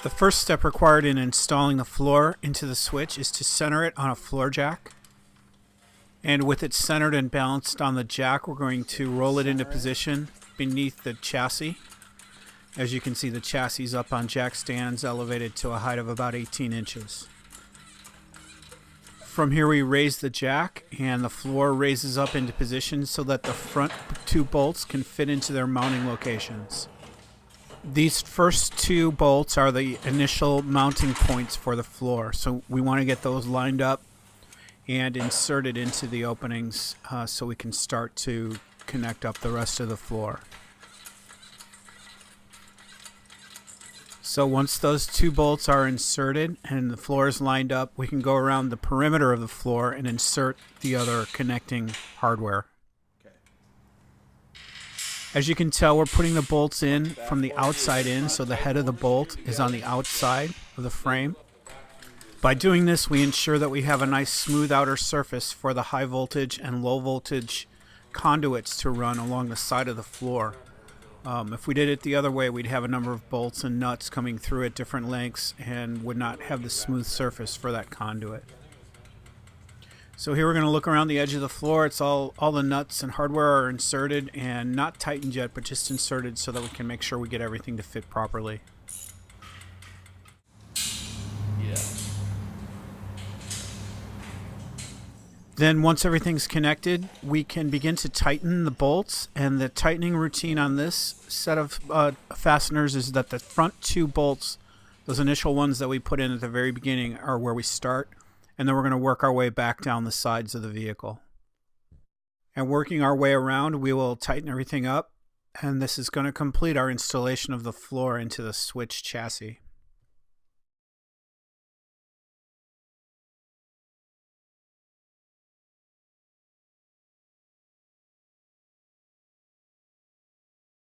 The first step required in installing the floor into the switch is to center it on a floor jack. And with it centered and balanced on the jack, we're going to roll it into position beneath the chassis. As you can see, the chassis is up on jack stands elevated to a height of about 18 inches. From here we raise the jack and the floor raises up into position so that the front two bolts can fit into their mounting locations. These first two bolts are the initial mounting points for the floor, so we want to get those lined up and inserted into the openings so we can start to connect up the rest of the floor. So once those two bolts are inserted and the floor is lined up, we can go around the perimeter of the floor and insert the other connecting hardware. As you can tell, we're putting the bolts in from the outside in, so the head of the bolt is on the outside of the frame. By doing this, we ensure that we have a nice smooth outer surface for the high voltage and low voltage conduits to run along the side of the floor. If we did it the other way, we'd have a number of bolts and nuts coming through at different lengths and would not have the smooth surface for that conduit. So here we're going to look around the edge of the floor. It's all the nuts and hardware are inserted and not tightened yet, but just inserted so that we can make sure we get everything to fit properly. Yeah. Then once everything's connected, we can begin to tighten the bolts, and the tightening routine on this set of fasteners is that the front two bolts, those initial ones that we put in at the very beginning, are where we start. And then we're going to work our way back down the sides of the vehicle. And working our way around, we will tighten everything up, and this is going to complete our installation of the floor into the switch chassis.